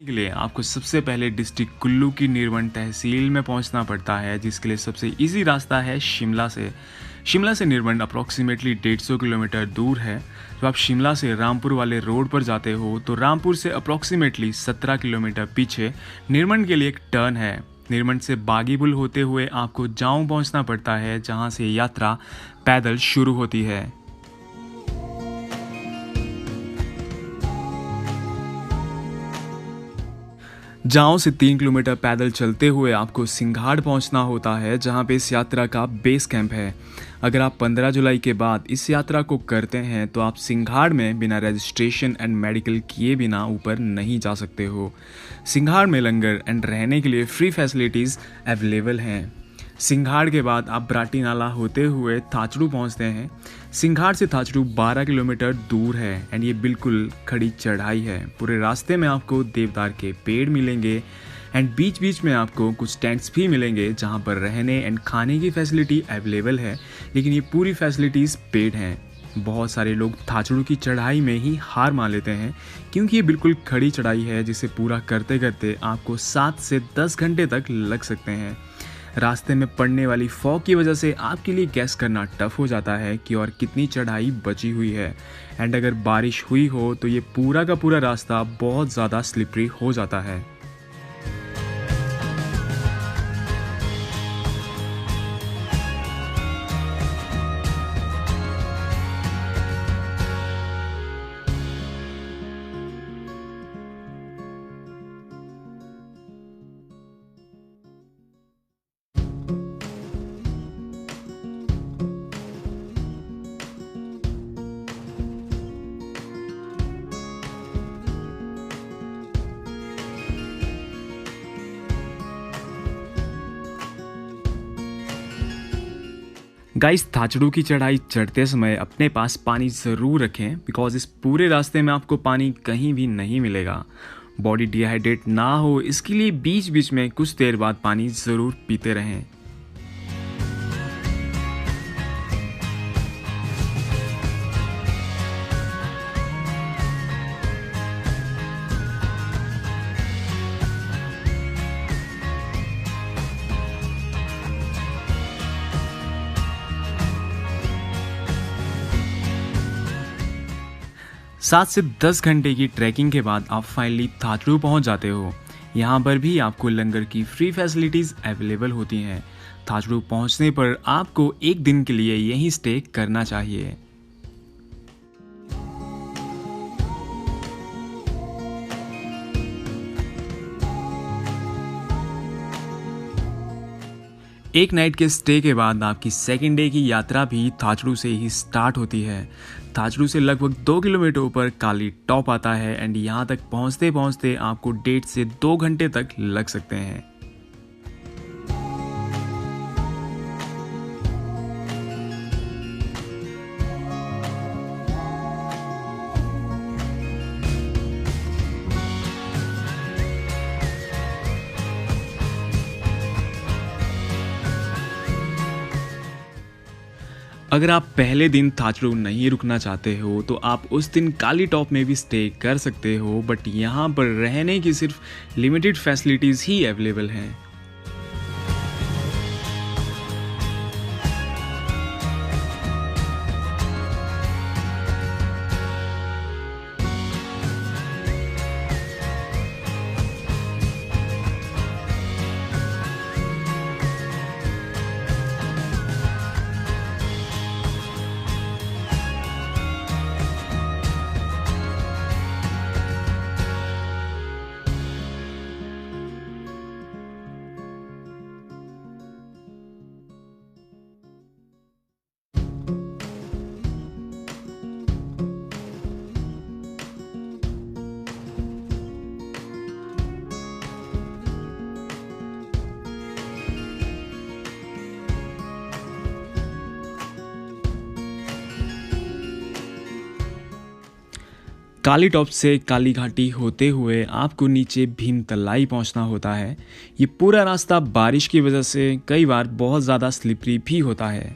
के लिए आपको सबसे पहले डिस्ट्रिक्ट कुल्लू की निर्वन तहसील में पहुंचना पड़ता है, जिसके लिए सबसे इजी रास्ता है शिमला से निर्वन अप्रॉक्सीमेटली 150 किलोमीटर दूर है। जब आप शिमला से रामपुर वाले रोड पर जाते हो तो रामपुर से अप्रॉक्सीमेटली 17 किलोमीटर पीछे निर्वन के लिए एक टर्न है। निर्वन से बागीपुल होते हुए आपको जाऊं पहुंचना पड़ता है, जहां से यात्रा पैदल शुरू होती है। जाओं से 3 किलोमीटर पैदल चलते हुए आपको सिंघाड़ पहुंचना होता है, जहां पे इस यात्रा का बेस कैंप है। अगर आप 15 जुलाई के बाद इस यात्रा को करते हैं तो आप सिंघाड़ में बिना रजिस्ट्रेशन एंड मेडिकल किए बिना ऊपर नहीं जा सकते हो। सिंघाड़ में लंगर एंड रहने के लिए फ्री फैसिलिटीज़ अवेलेबल हैं। सिंघाड़ के बाद आप ब्राटी नाला होते हुए थाचड़ू पहुंचते हैं। सिंघाड़ से थाचड़ू 12 किलोमीटर दूर है एंड ये बिल्कुल खड़ी चढ़ाई है। पूरे रास्ते में आपको देवदार के पेड़ मिलेंगे एंड बीच बीच में आपको कुछ टेंट्स भी मिलेंगे, जहां पर रहने एंड खाने की फैसिलिटी अवेलेबल है, लेकिन ये पूरी फैसिलिटीज़ पेड हैं। बहुत सारे लोग थाचड़ू की चढ़ाई में ही हार मान लेते हैं, क्योंकि ये बिल्कुल खड़ी चढ़ाई है जिसे पूरा करते करते आपको 7 से 10 घंटे तक लग सकते हैं। रास्ते में पड़ने वाली फॉग की वजह से आपके लिए गैस करना टफ हो जाता है कि और कितनी चढ़ाई बची हुई है। एंड अगर बारिश हुई हो तो ये पूरा का पूरा रास्ता बहुत ज़्यादा स्लिपरी हो जाता है। गाइस, थाचड़ू की चढ़ाई चढ़ते समय अपने पास पानी ज़रूर रखें, बिकॉज इस पूरे रास्ते में आपको पानी कहीं भी नहीं मिलेगा। बॉडी डिहाइड्रेट ना हो इसके लिए बीच बीच में कुछ देर बाद पानी ज़रूर पीते रहें। सात से 10 घंटे की ट्रैकिंग के बाद आप फाइनली थाचड़ू पहुंच जाते हो। यहाँ पर भी आपको लंगर की फ्री फैसिलिटीज़ अवेलेबल होती हैं। थाचड़ू पहुंचने पर आपको एक दिन के लिए यहीं स्टे करना चाहिए। एक नाइट के स्टे के बाद आपकी सेकेंड डे की यात्रा भी थाचड़ू से ही स्टार्ट होती है। थाचड़ू से लगभग 2 किलोमीटर ऊपर काली टॉप आता है एंड यहाँ तक पहुँचते पहुँचते आपको 1.5 से 2 घंटे तक लग सकते हैं। अगर आप पहले दिन थाचड़ू नहीं रुकना चाहते हो तो आप उस दिन काली टॉप में भी स्टे कर सकते हो, बट यहाँ पर रहने की सिर्फ लिमिटेड फैसिलिटीज़ ही अवेलेबल हैं। काली टॉप से काली घाटी होते हुए आपको नीचे भीमतलाई पहुंचना होता है। ये पूरा रास्ता बारिश की वजह से कई बार बहुत ज़्यादा स्लिपरी भी होता है।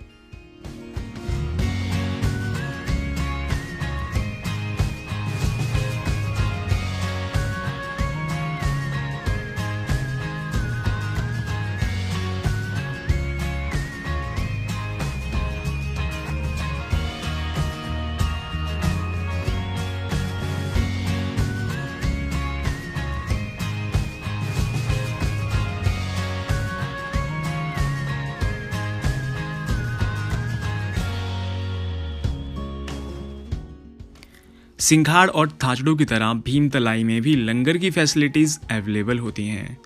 सिंघाड़ और थाचड़ो की तरह भीमतलाई में भी लंगर की फैसिलिटीज अवेलेबल होती हैं।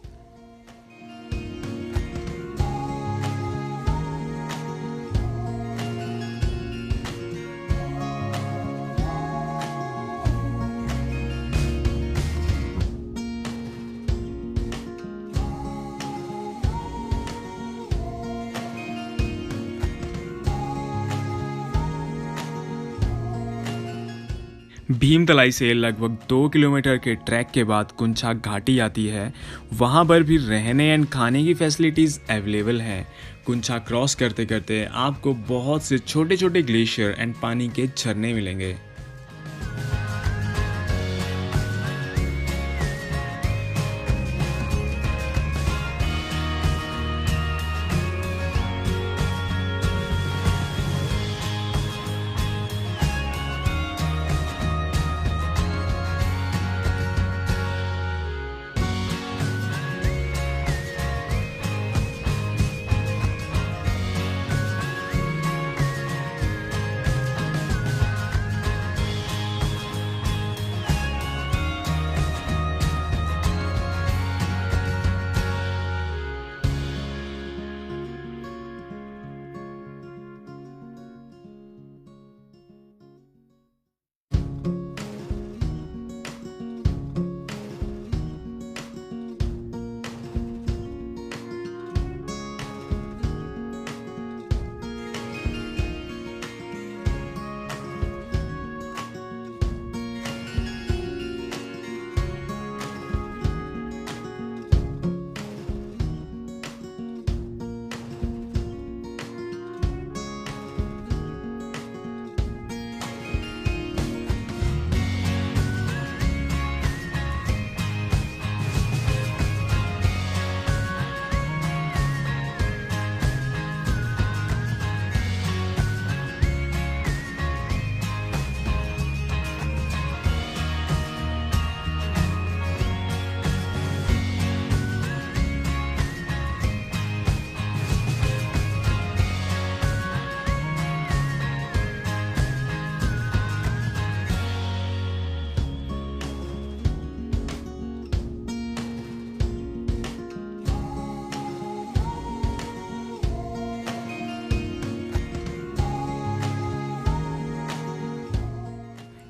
भीमतलाई से लगभग 2 किलोमीटर के ट्रैक के बाद कुंछा घाटी आती है। वहाँ पर भी रहने एंड खाने की फैसिलिटीज़ अवेलेबल हैं। कुंछा क्रॉस करते करते आपको बहुत से छोटे छोटे ग्लेशियर एंड पानी के झरने मिलेंगे।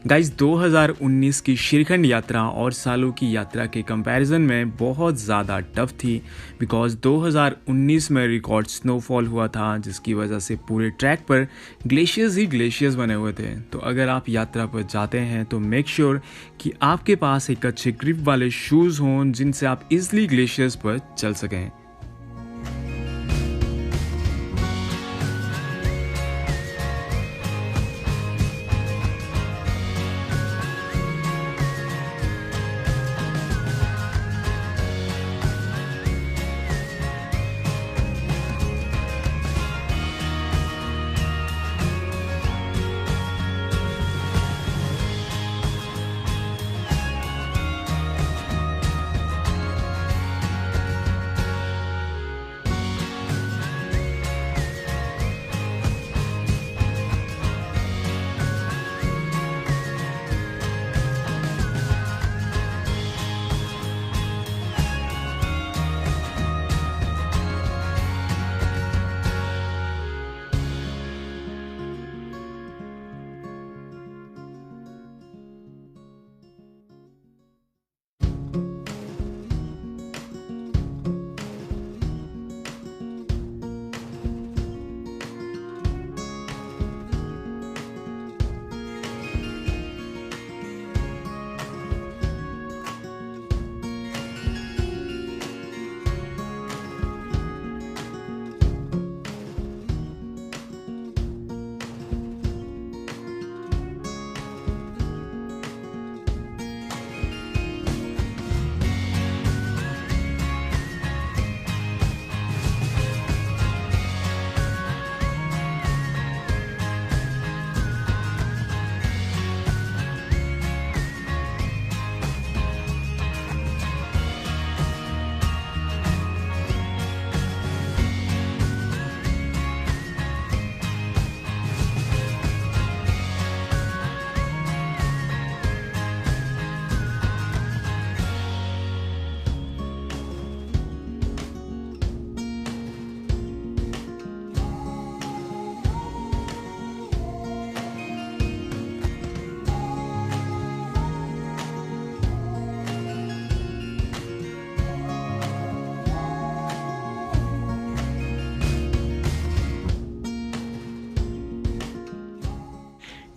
गाइस 2019 की शिखंड यात्रा और सालों की यात्रा के कंपैरिजन में बहुत ज़्यादा टफ थी, बिकॉज 2019 में रिकॉर्ड स्नोफॉल हुआ था, जिसकी वजह से पूरे ट्रैक पर ग्लेशियर्स ही ग्लेशियर्स बने हुए थे। तो अगर आप यात्रा पर जाते हैं तो मेक श्योर कि आपके पास एक अच्छे ग्रिप वाले शूज़ हों जिनसे आप इजली ग्लेशियर्स पर चल सकें।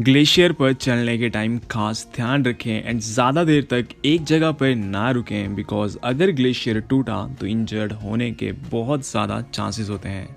ग्लेशियर पर चलने के टाइम खास ध्यान रखें एंड ज़्यादा देर तक एक जगह पर ना रुकें, बिकॉज अगर ग्लेशियर टूटा तो इंजर्ड होने के बहुत ज़्यादा चांसेस होते हैं।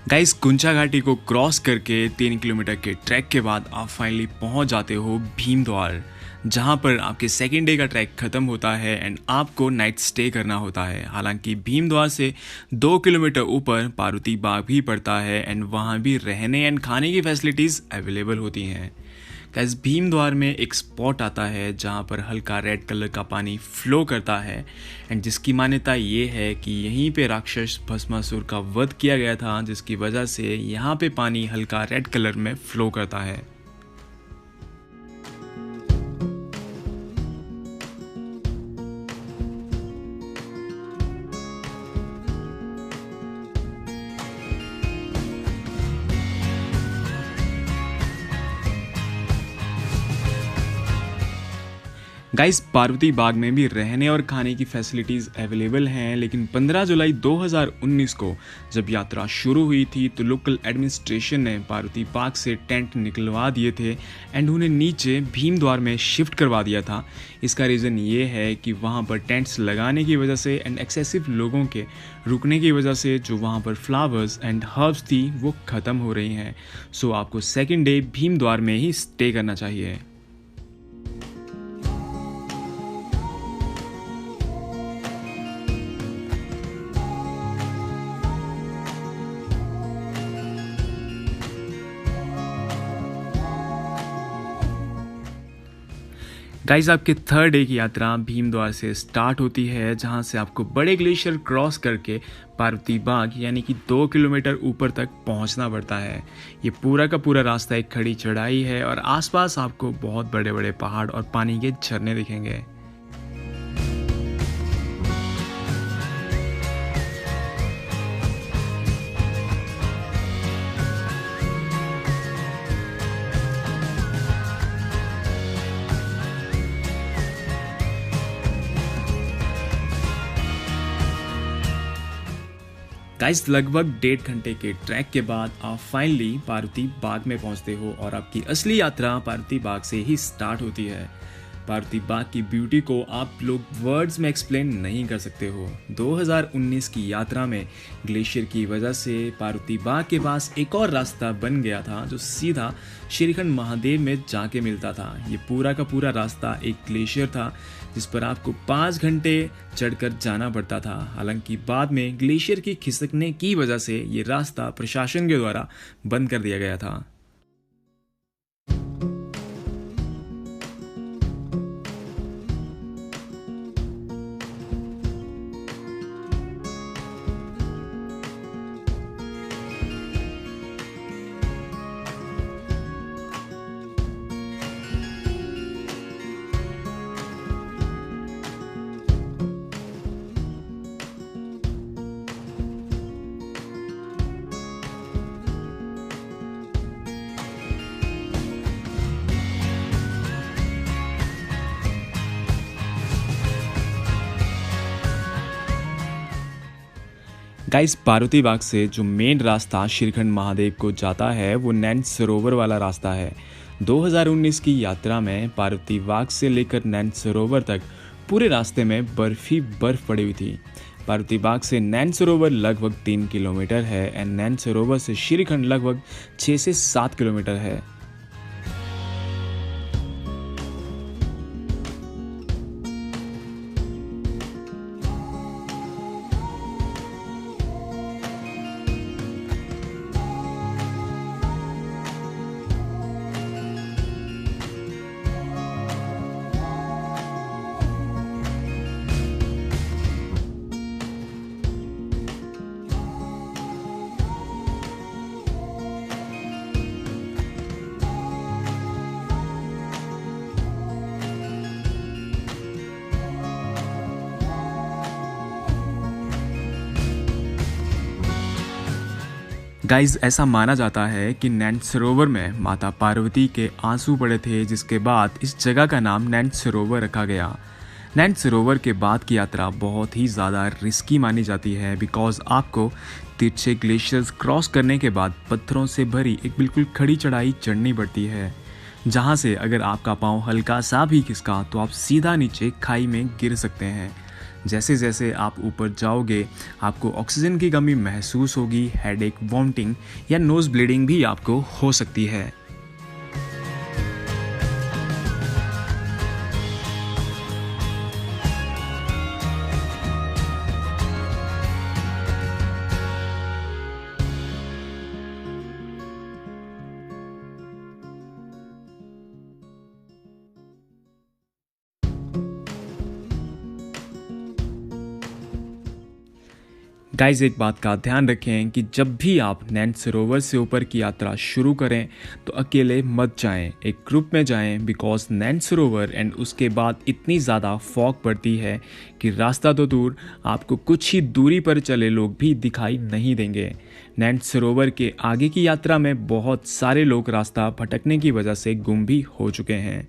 गाइस, कुंचा घाटी को क्रॉस करके 3 किलोमीटर के ट्रैक के बाद आप फाइनली पहुंच जाते हो भीमद्वार, जहां पर आपके सेकेंड डे का ट्रैक ख़त्म होता है एंड आपको नाइट स्टे करना होता है। हालांकि भीमद्वार से 2 किलोमीटर ऊपर पार्वती बाग भी पड़ता है एंड वहां भी रहने एंड खाने की फैसिलिटीज़ अवेलेबल होती हैं। गाइस, भीमद्वार में एक स्पॉट आता है जहाँ पर हल्का रेड कलर का पानी फ्लो करता है एंड जिसकी मान्यता ये है कि यहीं पे राक्षस भस्मासुर का वध किया गया था, जिसकी वजह से यहाँ पे पानी हल्का रेड कलर में फ्लो करता है। गाइस, पार्वती बाग में भी रहने और खाने की फैसिलिटीज़ अवेलेबल हैं, लेकिन 15 जुलाई 2019 को जब यात्रा शुरू हुई थी तो लोकल एडमिनिस्ट्रेशन ने पार्वती बाग से टेंट निकलवा दिए थे एंड उन्हें नीचे भीमद्वार में शिफ्ट करवा दिया था। इसका रीज़न ये है कि वहाँ पर टेंट्स लगाने की वजह से एंड एक्सेसिव लोगों के रुकने की वजह से जो वहाँ पर फ्लावर्स एंड हर्ब्स थी वो ख़त्म हो रही हैं। सो आपको सेकेंड डे भीमद्वार में ही स्टे करना चाहिए। गाइस, आपके थर्ड डे की यात्रा भीमद्वार से स्टार्ट होती है, जहां से आपको बड़े ग्लेशियर क्रॉस करके पार्वती बाग यानी कि 2 किलोमीटर ऊपर तक पहुंचना पड़ता है। ये पूरा का पूरा रास्ता एक खड़ी चढ़ाई है और आसपास आपको बहुत बड़े बड़े पहाड़ और पानी के झरने दिखेंगे। गाइस, लगभग 1.5 घंटे के ट्रैक के बाद आप फाइनली पार्वती बाग में पहुंचते हो और आपकी असली यात्रा पार्वती बाग से ही स्टार्ट होती है। पार्वती बाग की ब्यूटी को आप लोग वर्ड्स में एक्सप्लेन नहीं कर सकते हो। 2019 की यात्रा में ग्लेशियर की वजह से पार्वती बाग के पास एक और रास्ता बन गया था जो सीधा श्रीखंड महादेव में जाके मिलता था। ये पूरा का पूरा रास्ता एक ग्लेशियर था जिस पर आपको 5 घंटे चढ़कर जाना पड़ता था। हालांकि बाद में ग्लेशियर की खिसकने की वजह से ये रास्ता प्रशासन के द्वारा बंद कर दिया गया था। गाइस, पार्वती बाग से जो मेन रास्ता श्रीखंड महादेव को जाता है वो नैन सरोवर वाला रास्ता है। 2019 की यात्रा में पार्वती बाग से लेकर नैन सरोवर तक पूरे रास्ते में बर्फ ही बर्फ पड़ी हुई थी। पार्वती बाग से नैन सरोवर लगभग 3 किलोमीटर है एंड नैन सरोवर से श्रीखंड लगभग 6 से 7 किलोमीटर है। गाइज ऐसा माना जाता है कि नैन सरोवर में माता पार्वती के आंसू पड़े थे, जिसके बाद इस जगह का नाम नैन सरोवर रखा गया। नैन सरोवर के बाद की यात्रा बहुत ही ज़्यादा रिस्की मानी जाती है, बिकॉज आपको तिरछे ग्लेशियर्स क्रॉस करने के बाद पत्थरों से भरी एक बिल्कुल खड़ी चढ़ाई चढ़नी पड़ती है, जहाँ से अगर आपका पाँव हल्का सा भी खिसका तो आप सीधा नीचे खाई में गिर सकते हैं। जैसे जैसे आप ऊपर जाओगे आपको ऑक्सीजन की कमी महसूस होगी, हेडेक, वॉमिटिंग या नोज़ ब्लीडिंग भी आपको हो सकती है। गाइज एक बात का ध्यान रखें कि जब भी आप नैन सरोवर से ऊपर की यात्रा शुरू करें तो अकेले मत जाएं, एक ग्रुप में जाएं, बिकॉज नैन सरोवर एंड उसके बाद इतनी ज़्यादा फॉग पड़ती है कि रास्ता तो दूर आपको कुछ ही दूरी पर चले लोग भी दिखाई नहीं देंगे। नैन सरोवर के आगे की यात्रा में बहुत सारे लोग रास्ता भटकने की वजह से गुम भी हो चुके हैं।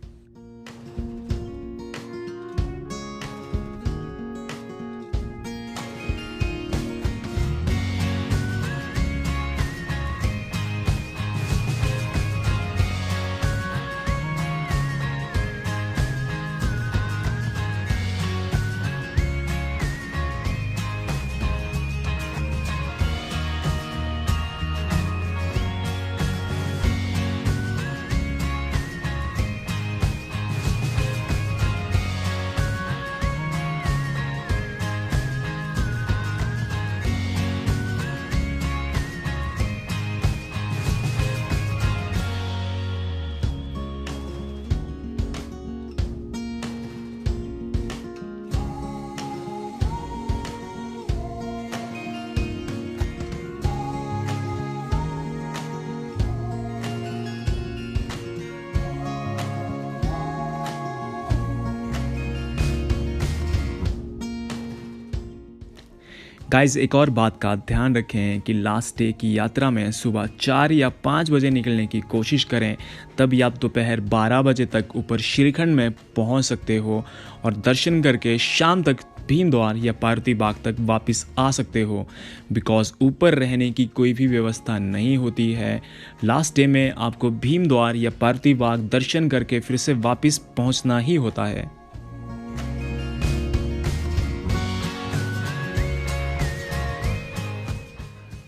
गाइज एक और बात का ध्यान रखें कि लास्ट डे की यात्रा में सुबह 4 या 5 बजे निकलने की कोशिश करें, तभी आप दोपहर 12 बजे तक ऊपर श्रीखंड में पहुंच सकते हो और दर्शन करके शाम तक भीम द्वार या पार्वती बाग तक वापस आ सकते हो, बिकॉज ऊपर रहने की कोई भी व्यवस्था नहीं होती है। लास्ट डे में आपको भीम द्वार या पार्वती बाग दर्शन करके फिर से वापस पहुंचना ही होता है।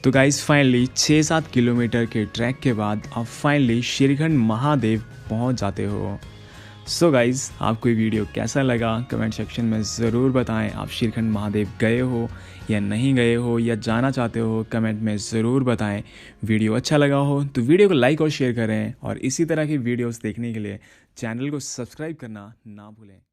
तो गाइस फाइनली 6-7 किलोमीटर के ट्रैक के बाद आप फाइनली श्रीखंड महादेव पहुंच जाते हो। सो गाइस आपको ये वीडियो कैसा लगा कमेंट सेक्शन में ज़रूर बताएं। आप श्रीखंड महादेव गए हो या नहीं गए हो या जाना चाहते हो कमेंट में ज़रूर बताएं। वीडियो अच्छा लगा हो तो वीडियो को लाइक और शेयर करें और इसी तरह की वीडियोस देखने के लिए चैनल को सब्सक्राइब करना ना भूलें।